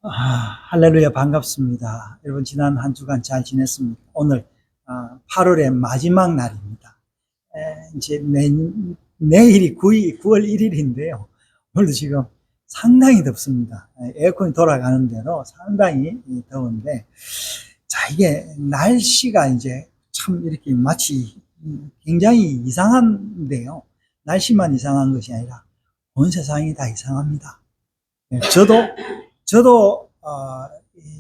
할렐루야, 반갑습니다. 여러분, 지난 한 주간 잘 지냈습니까? 오늘 8월의 마지막 날입니다. 이제 내일이 9월 1일인데요. 오늘도 지금 상당히 덥습니다. 에어컨이 돌아가는 대로 상당히 더운데, 자, 이게 날씨가 이제 참 이렇게 마치 굉장히 이상한데요. 날씨만 이상한 것이 아니라 온 세상이 다 이상합니다. 저도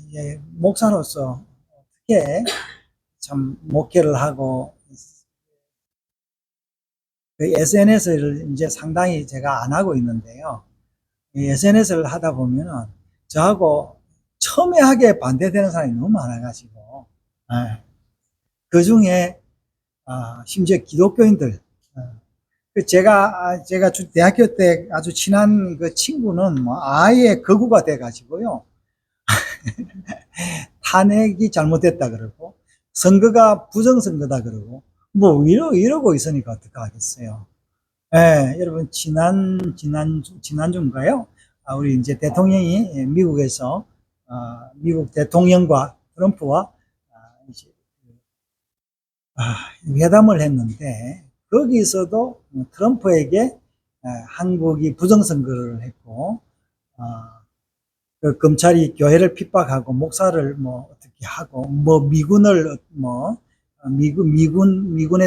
이제 목사로서 어떻게 참 목회를 하고 그 SNS를 이제 상당히 제가 안 하고 있는데요. SNS를 하다 보면은 저하고 첨예하게 반대되는 사람이 너무 많아가지고, 그 중에 심지어 기독교인들, 제가 대학교 때 아주 친한 그 친구는 뭐 아예 극우가 돼가지고요. 탄핵이 잘못됐다 그러고, 선거가 부정선거다 그러고, 뭐 이러고 있으니까 어떡하겠어요. 여러분, 지난주인가요? 우리 이제 대통령이 미국에서, 미국 대통령과 트럼프와 이제 회담을 했는데, 거기서도 트럼프에게 한국이 부정선거를 했고, 그 검찰이 교회를 핍박하고 목사를 뭐 어떻게 하고 뭐 미군에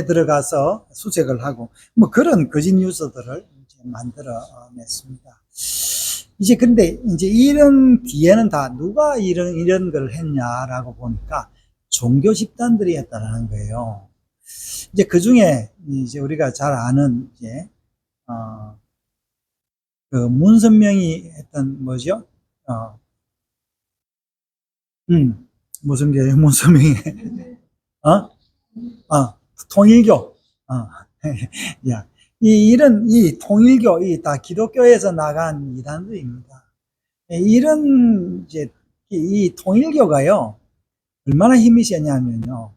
들어가서 수색을 하고 뭐 그런 거짓 뉴스들을 이제 만들어 냈습니다. 이제 근데 이제 이런 뒤에는 다 누가 이런 걸 했냐라고 보니까 종교 집단들이 했다라는 거예요. 이제 그 중에 이제 우리가 잘 아는 이제 그 문선명이 했던 뭐죠? 무슨 교회, 무슨 명예, 어? 통일교, 야, 이 통일교, 다 기독교에서 나간 이단들입니다. 이제, 이 통일교가요, 얼마나 힘이 세냐면요,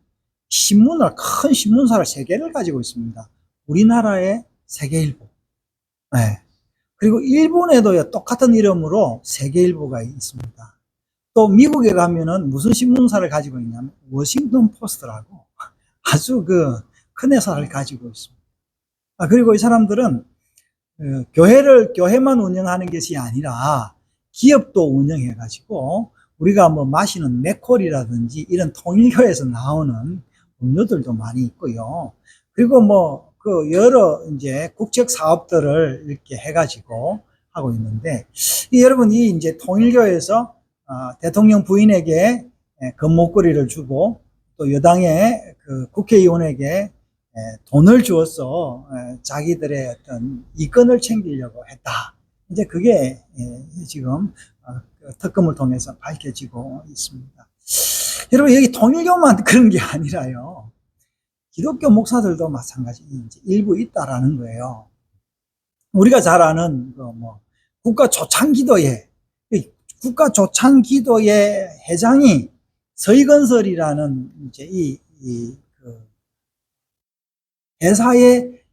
큰 신문사를 3개를 가지고 있습니다. 우리나라의 세계일보, 네. 그리고 일본에도요, 똑같은 이름으로 세계일보가 있습니다. 또 미국에 가면은 무슨 신문사를 가지고 있냐면 워싱턴 포스트라고 아주 그 큰 회사를 가지고 있습니다. 그리고 이 사람들은 교회만 운영하는 것이 아니라 기업도 운영해 가지고 우리가 뭐 마시는 맥콜이라든지 이런 통일교에서 나오는 음료들도 많이 있고요. 그리고 뭐 그 여러 이제 국책 사업들을 이렇게 해 가지고 하고 있는데, 여러분이 이제 통일교에서 대통령 부인에게 금목걸이를 주고 또 여당의 그 국회의원에게 돈을 주어서 자기들의 어떤 이권을 챙기려고 했다. 이제 그게 지금 특검을 통해서 밝혀지고 있습니다. 여러분, 여기 통일교만 그런 게 아니라요. 기독교 목사들도 마찬가지 일부 있다라는 거예요. 우리가 잘 아는 국가 조창기도회 회장이 서희건설이라는 이제 그 회사의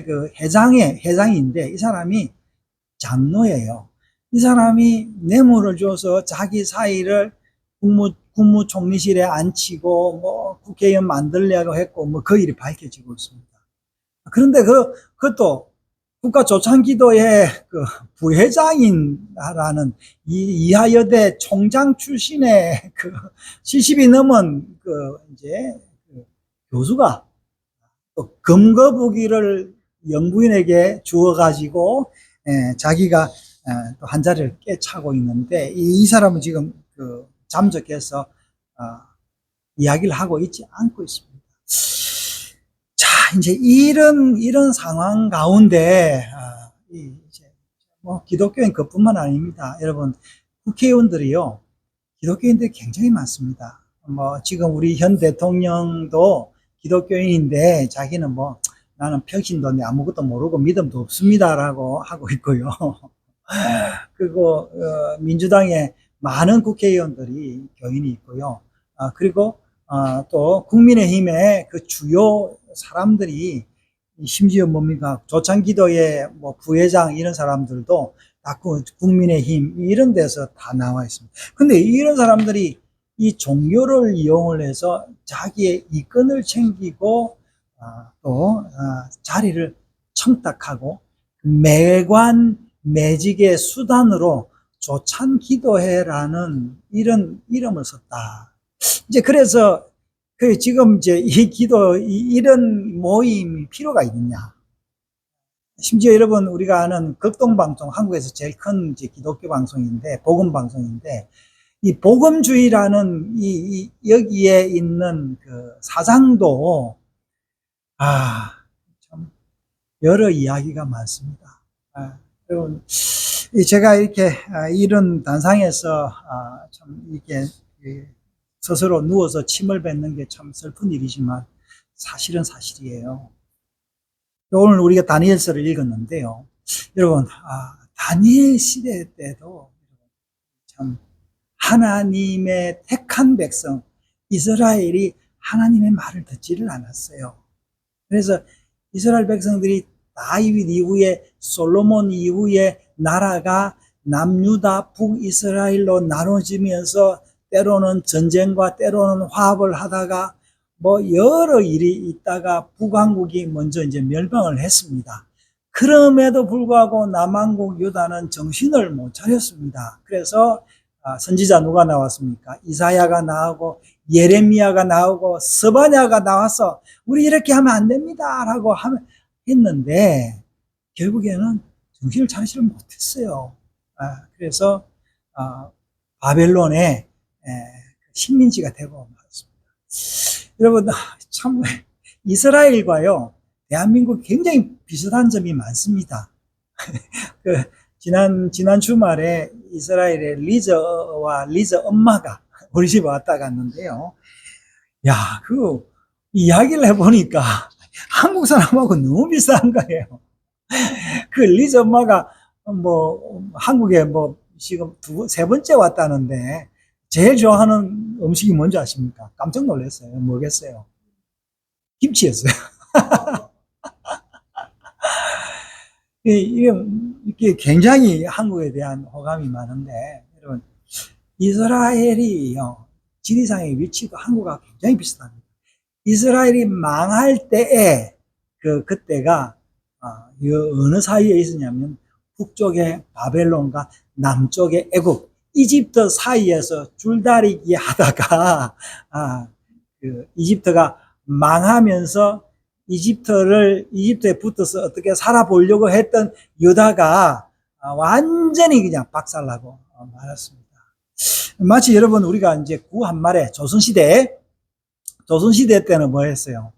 그 회장인데 이 사람이 장로예요. 이 사람이 뇌물을 줘서 자기 사위를 국무총리실에 앉히고 뭐 국회의원 만들려고 했고 뭐 그 일이 밝혀지고 있습니다. 그런데 그것도 국가조창기도의 그 부회장이라는 이하여대 총장 출신의 그 70이 넘은 그 이제 그 교수가 또 검거부기를 영부인에게 주어가지고 자기가 또 한 자리를 꿰차고 있는데 이 사람은 지금 그 잠적해서 이야기를 하고 있지 않고 있습니다. 자, 이제 이런 상황 가운데 이제 뭐 기독교인 그뿐만 아닙니다. 여러분, 국회의원들이요, 기독교인들이 굉장히 많습니다. 뭐 지금 우리 현 대통령도 기독교인인데 자기는 뭐 나는 평신도 아무것도 모르고 믿음도 없습니다라고 하고 있고요. 그리고 민주당의 많은 국회의원들이 교인이 있고요. 그리고 또 국민의힘의 그 주요 사람들이 심지어 뭡니까 조창기도의 뭐 부회장 이런 사람들도 국민의힘 이런 데서 다 나와 있습니다. 근데 이런 사람들이 이 종교를 이용을 해서 자기의 이권을 챙기고 또 자리를 청탁하고 매관 매직의 수단으로 조찬 기도회라는 이런 이름을 썼다. 이제 그래서 지금 이제 이런 모임이 필요가 있느냐. 심지어 여러분 우리가 아는 극동방송, 한국에서 제일 큰 이제 기독교 방송인데, 복음 방송인데, 이 복음주의라는 여기에 있는 그 사상도 참 여러 이야기가 많습니다. 여러분 제가 이렇게 이런 단상에서 참 이렇게 스스로 누워서 침을 뱉는 게 참 슬픈 일이지만 사실은 사실이에요. 오늘 우리가 다니엘서를 읽었는데요. 여러분, 다니엘 시대 때도 참 하나님의 택한 백성, 이스라엘이 하나님의 말을 듣지를 않았어요. 그래서 이스라엘 백성들이 다윗 이후에, 솔로몬 이후에 나라가 남유다 북이스라엘로 나눠지면서 때로는 전쟁과 때로는 화합을 하다가 뭐 여러 일이 있다가 북왕국이 먼저 이제 멸망을 했습니다. 그럼에도 불구하고 남왕국 유다는 정신을 못 차렸습니다. 그래서 선지자 누가 나왔습니까? 이사야가 나오고 예레미야가 나오고 스바냐가 나와서 우리 이렇게 하면 안 됩니다 라고 했는데 결국에는 정신을 차리지를 못했어요. 그래서 바벨론의 식민지가 되고 말았습니다. 여러분, 참 이스라엘과요 대한민국 굉장히 비슷한 점이 많습니다. 지난 주말에 이스라엘의 리저와 리저 엄마가 우리 집에 왔다 갔는데요. 야, 이야기를 해보니까 한국 사람하고 너무 비슷한 거예요. 리저 엄마가 한국에 지금 세 번째 왔다는데 제일 좋아하는 음식이 뭔지 아십니까? 깜짝 놀랐어요. 뭐겠어요? 김치였어요. 이게 굉장히 한국에 대한 호감이 많은데, 여러분, 이스라엘이요, 지리상의 위치도 한국과 굉장히 비슷합니다. 이스라엘이 망할 때에, 그때가, 어느 사이에 있었냐면, 북쪽의 바벨론과 남쪽의 애굽, 이집트 사이에서 줄다리기 하다가, 이집트가 망하면서 이집트에 붙어서 어떻게 살아보려고 했던 유다가 완전히 그냥 박살나고 말았습니다. 마치 여러분 우리가 이제 구한말에 조선시대 때는 뭐 했어요?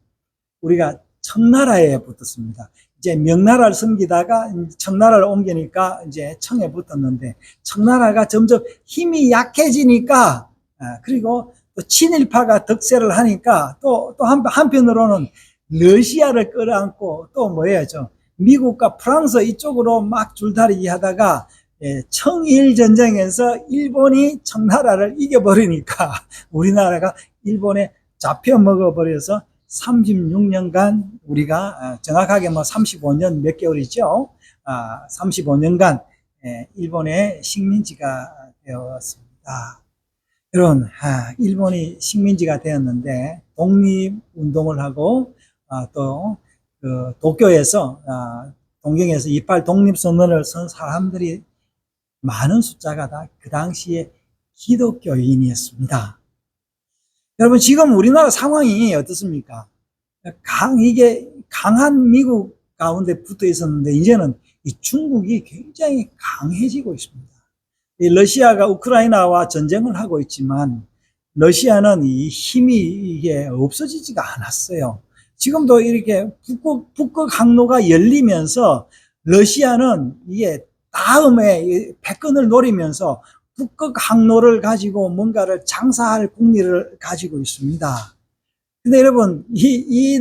우리가 청나라에 붙었습니다. 이제 명나라를 섬기다가 청나라를 옮기니까 이제 청에 붙었는데 청나라가 점점 힘이 약해지니까 그리고 또 친일파가 득세를 하니까 또 한편으로는 러시아를 끌어안고 또 뭐예요? 미국과 프랑스 이쪽으로 막 줄다리기 하다가 청일 전쟁에서 일본이 청나라를 이겨버리니까 우리나라가 일본에 잡혀먹어 버려서 36년간 우리가 정확하게 35년 몇 개월이죠. 35년간 일본의 식민지가 되었습니다. 여러분, 일본이 식민지가 되었는데 독립운동을 하고 또 도쿄에서 동경에서 28 독립선언을 쓴 사람들이 많은 숫자가 다 그 당시에 기독교인이었습니다. 여러분, 지금 우리나라 상황이 어떻습니까? 이게 강한 미국 가운데 붙어 있었는데 이제는 이 중국이 굉장히 강해지고 있습니다. 이 러시아가 우크라이나와 전쟁을 하고 있지만 러시아는 이 힘이 이게 없어지지가 않았어요. 지금도 이렇게 북극 항로가 열리면서 러시아는 이게 다음에 패권을 노리면서 북극 항로를 가지고 뭔가를 장사할 궁리를 가지고 있습니다. 근데 여러분, 이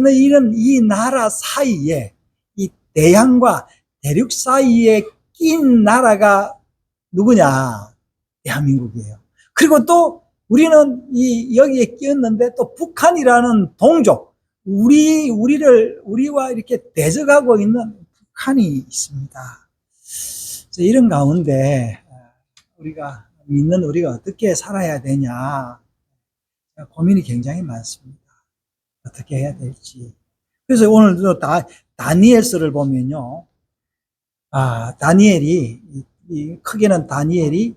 나라 사이에, 이 대양과 대륙 사이에 낀 나라가 누구냐? 대한민국이에요. 그리고 또 우리는 여기에 끼었는데 또 북한이라는 동족, 우리와 이렇게 대적하고 있는 북한이 있습니다. 이런 가운데 우리가 어떻게 살아야 되냐 고민이 굉장히 많습니다. 어떻게 해야 될지. 그래서 오늘도 다니엘서를 보면요. 다니엘이 크게는 다니엘이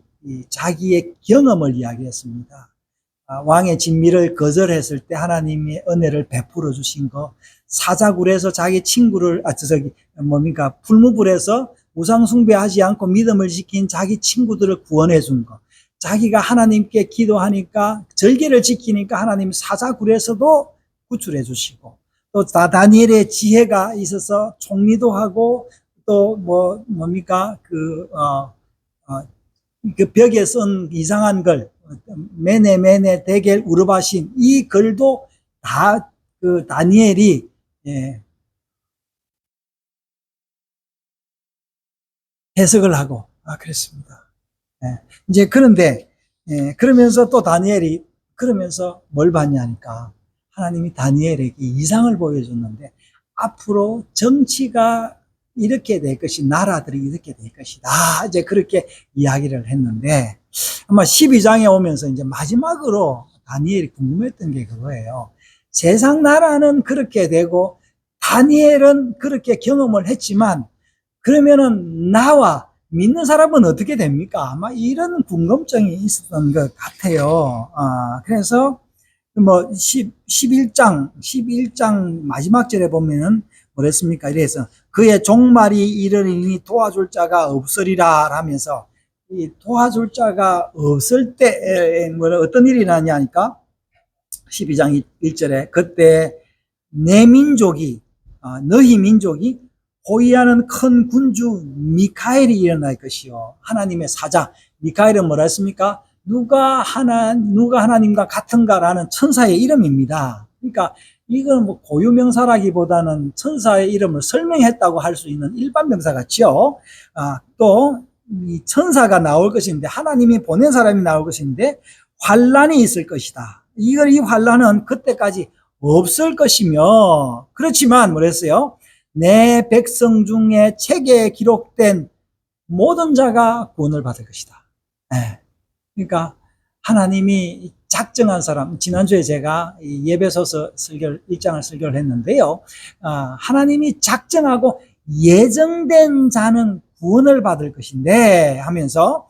자기의 경험을 이야기했습니다. 왕의 진미를 거절했을 때 하나님의 은혜를 베풀어 주신 거, 사자굴에서 자기 친구를 불무불에서 우상 숭배하지 않고 믿음을 지킨 자기 친구들을 구원해 준 거, 자기가 하나님께 기도하니까 절개를 지키니까 하나님 사자굴에서도 구출해 주시고, 또 다니엘의 지혜가 있어서 총리도 하고 또 그 벽에 쓴 이상한 글, 메네 데겔 우르바신, 이 글도 다 그 다니엘이 해석을 하고 그랬습니다. 이제 그런데 그러면서 또 다니엘이 그러면서 뭘 봤냐니까 하나님이 다니엘에게 이상을 보여줬는데 앞으로 정치가 이렇게 될 것이, 나라들이 이렇게 될 것이다. 이제 그렇게 이야기를 했는데, 아마 12장에 오면서 이제 마지막으로 다니엘이 궁금했던 게 그거예요. 세상 나라는 그렇게 되고, 다니엘은 그렇게 경험을 했지만, 그러면은 나와 믿는 사람은 어떻게 됩니까? 아마 이런 궁금증이 있었던 것 같아요. 그래서 11장 마지막 절에 보면은 뭐랬습니까? 이래서 그의 종말이 이르리니 도와줄 자가 없으리라 하면서, 이 도와줄 자가 없을 때 어떤 일이 나냐니까 12장 1절에 그때 내 민족이 너희 민족이 호위하는 큰 군주 미카엘이 일어날 것이요. 하나님의 사자 미카엘은 뭐라 했습니까? 누가 하나님과 같은가라는 천사의 이름입니다. 그러니까 이건 고유명사라기보다는 천사의 이름을 설명했다고 할 수 있는 일반 명사 같죠. 또 이 천사가 나올 것인데, 하나님이 보낸 사람이 나올 것인데 환란이 있을 것이다. 이 환란은 그때까지 없을 것이며, 그렇지만 뭐랬어요? 내 백성 중에 책에 기록된 모든 자가 구원을 받을 것이다. 그러니까 하나님이 작정한 사람, 지난주에 제가 예배소서 1장을 설교를 했는데요. 하나님이 작정하고 예정된 자는 구원을 받을 것인데 하면서,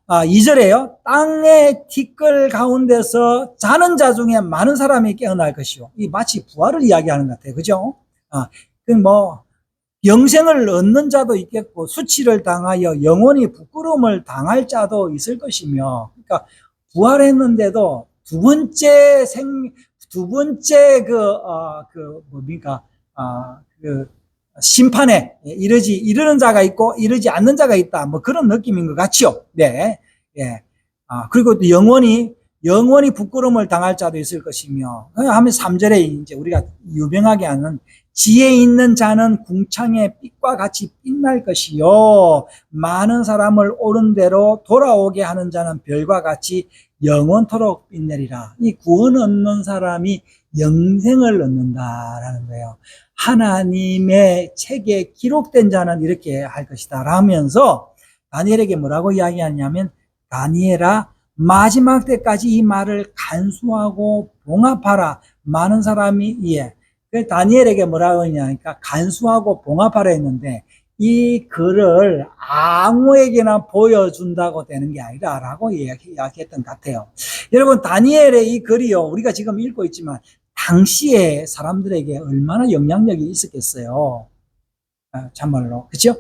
2절에요. 땅의 티끌 가운데서 자는 자 중에 많은 사람이 깨어날 것이요. 이 마치 부활을 이야기하는 것 같아요. 그죠? 영생을 얻는 자도 있겠고, 수치를 당하여 영원히 부끄러움을 당할 자도 있을 것이며, 그러니까 부활했는데도 두 번째 심판에 이르는 자가 있고 이르지 않는 자가 있다. 그런 느낌인 것 같죠? 네. 그리고 또 영원히 부끄러움을 당할 자도 있을 것이며, 하면 3절에 이제 우리가 유명하게 하는 지혜 있는 자는 궁창의 빛과 같이 빛날 것이요, 많은 사람을 옳은 대로 돌아오게 하는 자는 별과 같이 영원토록 빛내리라. 이 구원 얻는 사람이 영생을 얻는다라는 거예요. 하나님의 책에 기록된 자는 이렇게 할 것이다 라면서 다니엘에게 뭐라고 이야기하냐면, 다니엘아, 마지막 때까지 이 말을 간수하고 봉합하라. 많은 사람이 다니엘에게 뭐라고 했냐니까 간수하고 봉합하라 했는데, 이 글을 아무에게나 보여준다고 되는 게 아니라 라고 이야기했던 것 같아요. 여러분, 다니엘의 이 글이요, 우리가 지금 읽고 있지만 당시에 사람들에게 얼마나 영향력이 있었겠어요. 참말로. 그렇죠?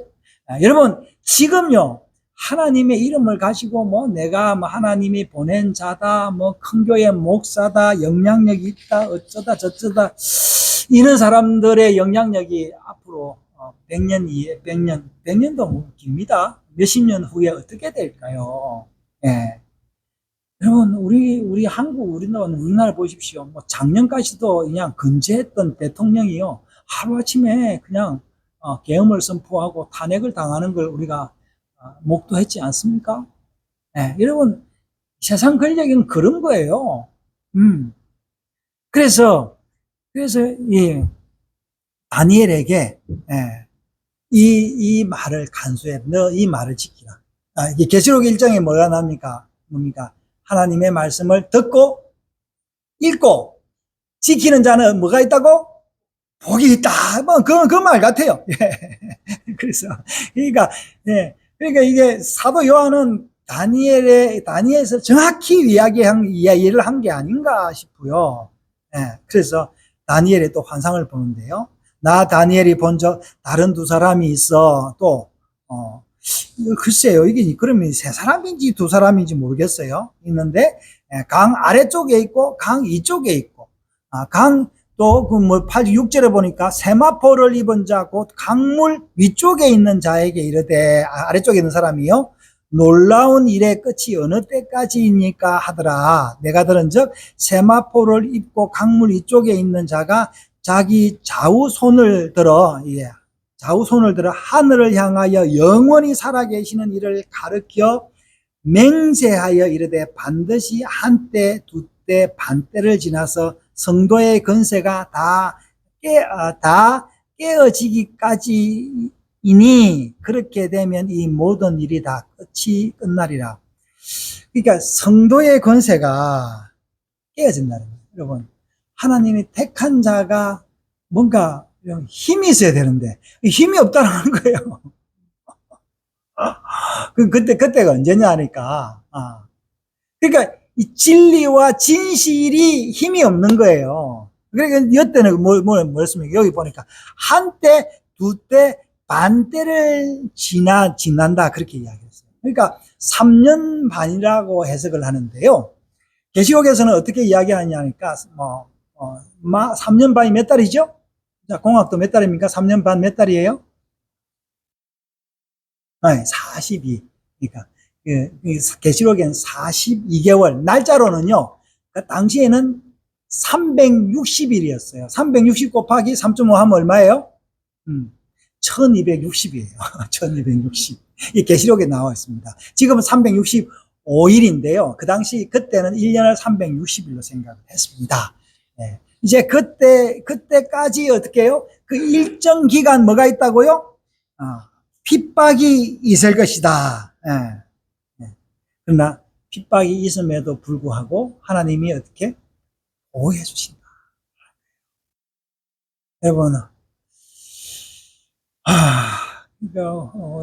여러분, 지금요, 하나님의 이름을 가지고 내가 하나님이 보낸 자다, 큰 교회 목사다, 영향력이 있다, 어쩌다 저쩌다, 이런 사람들의 영향력이 앞으로 100년도 깁니다. 몇십 년 후에 어떻게 될까요? 여러분, 우리 한국, 우리나라 보십시오. 작년까지도 그냥 근제했던 대통령이요, 하루아침에 그냥 계엄을 선포하고 탄핵을 당하는 걸 우리가 목도했지 않습니까? 여러분, 세상 권력은 그런 거예요. 그래서 다니엘에게 이 말을 간수해. 너 이 말을 지키라. 이게 계시록 1장에 뭐가 나옵니까? 뭡니까? 하나님의 말씀을 듣고, 읽고, 지키는 자는 뭐가 있다고? 복이 있다. 뭐, 그 말 같아요. 예. 그래서, 그러니까, 예. 그러니까 이게 사도 요한은 다니엘에서 정확히 이야기를 한 게 아닌가 싶고요. 예. 그래서 다니엘의 또 환상을 보는데요. 나 다니엘이 본 적 다른 두 사람이 있어. 또, 글쎄요. 이게 그러면 세 사람인지 두 사람인지 모르겠어요. 있는데, 강 아래쪽에 있고, 강 이쪽에 있고, 또, 6절에 보니까 세마포를 입은 자, 곧 강물 위쪽에 있는 자에게 이르되, 아래쪽에 있는 사람이요. 놀라운 일의 끝이 어느 때까지이니까 하더라. 내가 들은 즉, 세마포를 입고 강물 위쪽에 있는 자가 자기 좌우손을 들어, 좌우손을 들어 하늘을 향하여 영원히 살아계시는 이를 가르켜 맹세하여 이르되 반드시 한때, 두때, 반때를 지나서 성도의 건세가 다 깨어지기까지이니 그렇게 되면 이 모든 일이 다 끝이 끝나리라. 그러니까 성도의 건세가 깨어진다는 거예요. 여러분, 하나님이 택한 자가 뭔가 힘이 있어야 되는데 힘이 없다는 거예요. 그때가 언제냐 하니까. 그러니까 이 진리와 진실이 힘이 없는 거예요. 그러니까 이때는 뭐였습니까? 여기 보니까 한때, 두때, 반때를 지난다 그렇게 이야기했어요. 그러니까 3년 반이라고 해석을 하는데요. 계시록에서는 어떻게 이야기하냐 하니까 3년 반이 몇 달이죠? 자, 공학도 몇 달입니까? 3년 반 몇 달이에요? 42. 그러니까 계시록엔 42개월, 날짜로는요, 그 당시에는 360일이었어요. 360 곱하기 3.5 하면 얼마예요? 1260이에요. 1260. 이 계시록에 나와 있습니다. 지금은 365일인데요. 그 당시, 그때는 1년을 360일로 생각을 했습니다. 네. 이제 그때까지 어떻게 해요? 그 일정 기간 뭐가 있다고요? 핍박이 있을 것이다. 예. 그러나 핍박이 있음에도 불구하고 하나님이 어떻게 보호해 주신다. 여러분,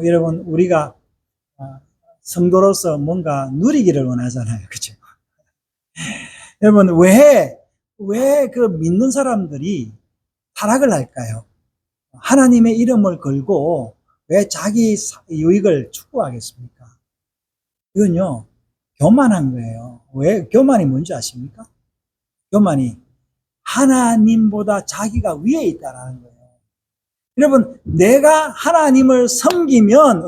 여러분 우리가 성도로서 뭔가 누리기를 원하잖아요, 그렇죠? 여러분 왜 그 믿는 사람들이 타락을 할까요? 하나님의 이름을 걸고 왜 자기 유익을 추구하겠습니까? 이건요, 교만한 거예요. 왜 교만이 뭔지 아십니까? 교만이 하나님보다 자기가 위에 있다는 거예요. 여러분, 내가 하나님을 섬기면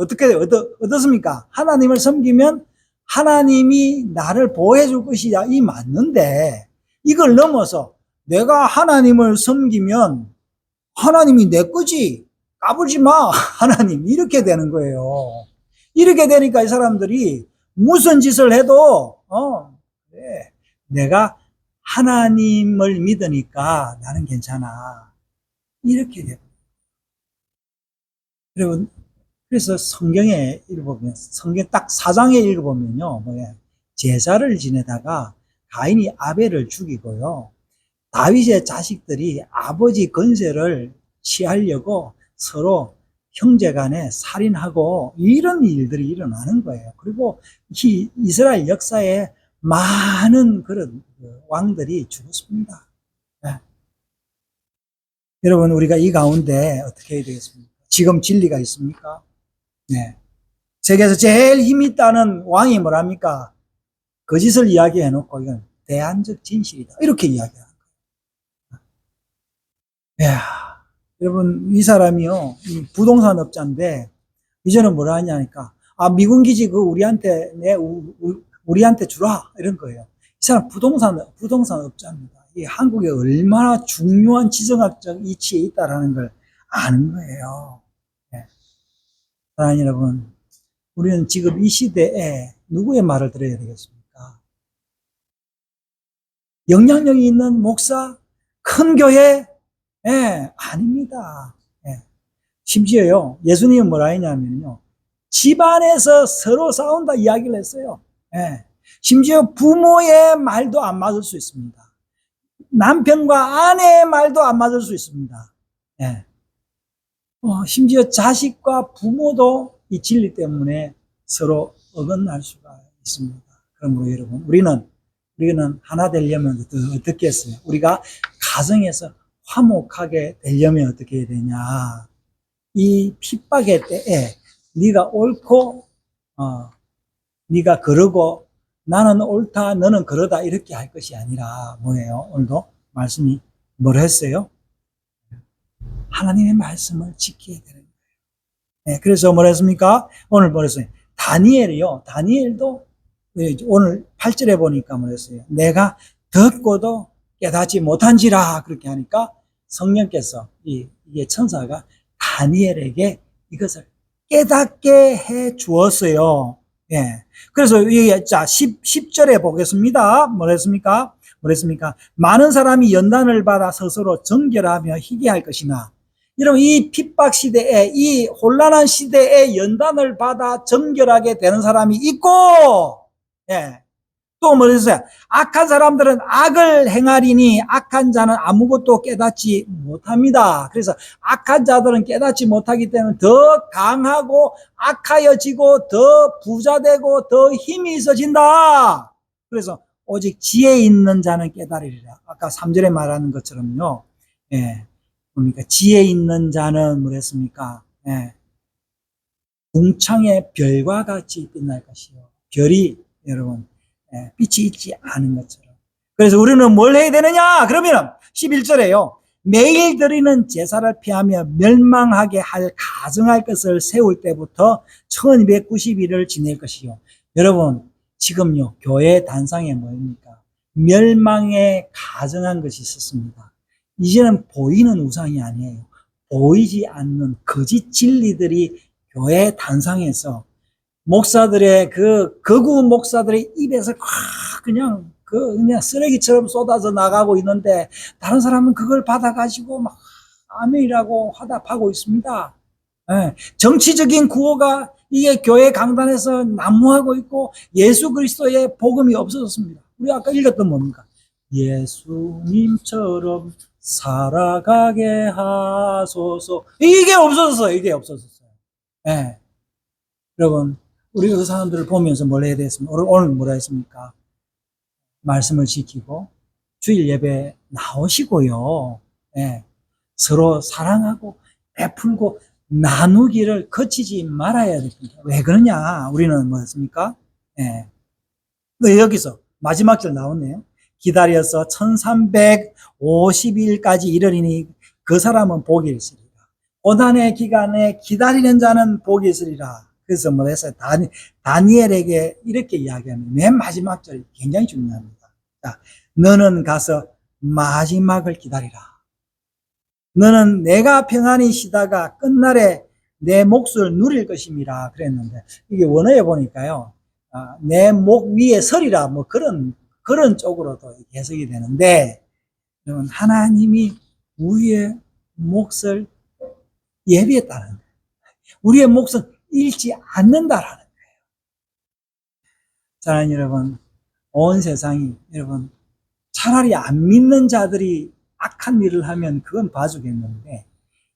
어떻습니까? 하나님을 섬기면 하나님이 나를 보호해 줄 것이야. 이 맞는데, 이걸 넘어서 내가 하나님을 섬기면 하나님이 내 거지. 까불지 마. 하나님. 이렇게 되는 거예요. 이렇게 되니까 이 사람들이 무슨 짓을 해도, 그래. 내가 하나님을 믿으니까 나는 괜찮아. 이렇게 돼요. 여러분, 그래서 성경에 읽어보면, 성경 딱 4장에 읽어보면요, 제사를 지내다가 가인이 아벨을 죽이고요, 다윗의 자식들이 아버지 건세를 취하려고 서로 형제간에 살인하고 이런 일들이 일어나는 거예요. 그리고 이스라엘 역사에 많은 그런 왕들이 죽었습니다. 네. 여러분, 우리가 이 가운데 어떻게 해야 되겠습니까? 지금 진리가 있습니까? 네. 세계에서 제일 힘이 있다는 왕이 뭐랍니까? 거짓을 이야기해 놓고 이건 대안적 진실이다. 이렇게 이야기해요. 이야, 여러분, 이 사람이요, 부동산 업자인데, 이제는 뭐라 하냐니까, 미군 기지 우리한테 주라. 이런 거예요. 이 사람 부동산 업자입니다. 이 한국에 얼마나 중요한 지정학적 이치에 있다라는 걸 아는 거예요. 네. 사랑하는 여러분, 우리는 지금 이 시대에 누구의 말을 들어야 되겠습니까? 영향력이 있는 목사, 큰 교회, 아닙니다. 심지어요, 예수님은 뭐라 했냐면요, 집안에서 서로 싸운다 이야기를 했어요. 예. 심지어 부모의 말도 안 맞을 수 있습니다. 남편과 아내의 말도 안 맞을 수 있습니다. 예. 심지어 자식과 부모도 이 진리 때문에 서로 어긋날 수가 있습니다. 그러므로 여러분, 우리는 하나 되려면 어떻게 했어요? 우리가 가정에서 화목하게 되려면 어떻게 해야 되냐? 이 핍박의 때에 네가 옳고 네가 그러고 나는 옳다 너는 그러다 이렇게 할 것이 아니라 뭐예요? 오늘도 말씀이 뭘 했어요? 하나님의 말씀을 지켜야 되는 거예요. 네, 그래서 뭘 했습니까? 오늘 뭘 했어요? 다니엘도 오늘 8절에 보니까 뭘 했어요? 내가 듣고도 깨닫지 못한지라 그렇게 하니까 성령께서 이게 천사가 다니엘에게 이것을 깨닫게 해 주었어요. 예. 그래서 이게 자 10절에 보겠습니다. 뭐랬습니까? 많은 사람이 연단을 받아 스스로 정결하며 희귀할 것이나 여러분 이 핍박 시대에 이 혼란한 시대에 연단을 받아 정결하게 되는 사람이 있고 예. 또 뭐랬어요? 악한 사람들은 악을 행하리니 악한 자는 아무것도 깨닫지 못합니다. 그래서 악한 자들은 깨닫지 못하기 때문에 더 강하고 악하여지고 더 부자되고 더 힘이 있어진다. 그래서 오직 지혜 있는 자는 깨달으리라. 아까 3절에 말하는 것처럼요. 예. 뭡니까? 지혜 있는 자는 뭐랬습니까? 예. 궁창의 별과 같이 빛날 것이요. 별이 여러분 빛이 있지 않은 것처럼. 그래서 우리는 뭘 해야 되느냐? 그러면 11절에요. 매일 드리는 제사를 피하며 멸망하게 할 가증할 것을 세울 때부터 1290일을 지낼 것이요. 여러분 지금요 교회 단상에 뭐입니까? 멸망에 가증한 것이 있었습니다. 이제는 보이는 우상이 아니에요. 보이지 않는 거짓 진리들이 교회 단상에서 목사들의 거구 목사들의 입에서 그냥 쓰레기처럼 쏟아져 나가고 있는데 다른 사람은 그걸 받아가지고 막 아멘이라고 화답하고 있습니다. 예, 정치적인 구호가 이게 교회 강단에서 난무하고 있고 예수 그리스도의 복음이 없어졌습니다. 우리 아까 읽었던 뭡니까? 예수님처럼 살아가게 하소서. 이게 없어졌어요. 예. 여러분 우리가 그 사람들을 보면서 뭘 해야 되겠습니까? 오늘 뭐라 했습니까? 말씀을 지키고 주일 예배 나오시고요. 예. 서로 사랑하고 베풀고 나누기를 거치지 말아야 됩니다. 왜 그러냐? 우리는 뭐였습니까? 예. 여기서 마지막 절 나오네요. 기다려서 1350일까지 이르리니 그 사람은 복이 있으리라. 고난의 기간에 기다리는 자는 복이 있으리라. 그래서 뭐 했어요? 다니엘에게 이렇게 이야기하면 맨 마지막 절이 굉장히 중요합니다. 자, 너는 가서 마지막을 기다리라. 너는 내가 평안히 쉬다가 끝날에 내 몫을 누릴 것임이라 그랬는데 이게 원어에 보니까요. 내 목 위에 서리라 뭐 그런 쪽으로도 해석이 되는데 여러분 하나님이 우리의 몫을 예비했다는 거예요. 우리의 몫은 잃지 않는다라는 거예요. 사랑하는 여러분, 온 세상이 여러분 차라리 안 믿는 자들이 악한 일을 하면 그건 봐주겠는데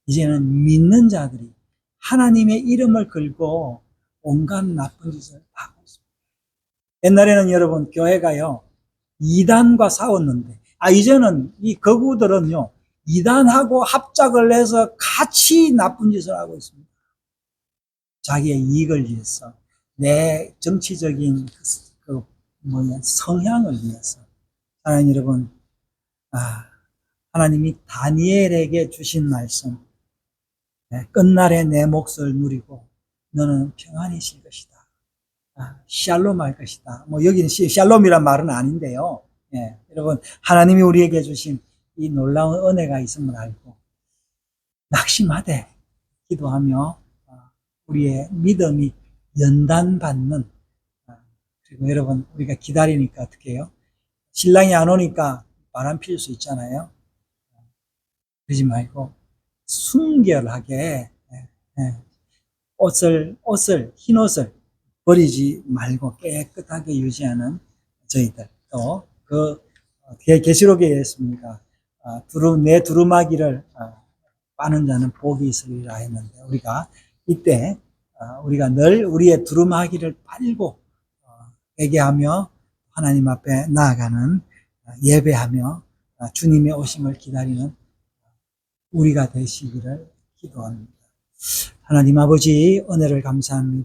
이제는 믿는 자들이 하나님의 이름을 걸고 온갖 나쁜 짓을 하고 있습니다. 옛날에는 여러분 교회가요 이단과 싸웠는데 이제는 이 거구들은요 이단하고 합작을 해서 같이 나쁜 짓을 하고 있습니다. 자기의 이익을 위해서 내 정치적인 성향을 위해서. 하나님 여러분, 하나님이 다니엘에게 주신 말씀, 끝날에 내 몫을 누리고 너는 평안히 쉴 것이다. 샬롬 할 것이다. 뭐 여기는 샬롬이란 말은 아닌데요. 예, 여러분 하나님이 우리에게 주신 이 놀라운 은혜가 있음을 알고 낙심하되 기도하며 우리의 믿음이 연단받는 그리고 여러분 우리가 기다리니까 어떻게 해요? 신랑이 안 오니까 바람 필 수 있잖아요. 그러지 말고 순결하게 예, 흰 옷을 버리지 말고 깨끗하게 유지하는 저희들. 또, 계시록에 있습니다. 내 두루마기를 빠는 자는 복이 있으리라 했는데, 우리가 이때, 우리가 늘 우리의 두루마기를 빨고, 회개하며 하나님 앞에 나아가는 예배하며 주님의 오심을 기다리는 우리가 되시기를 기도합니다. 하나님 아버지, 은혜를 감사합니다.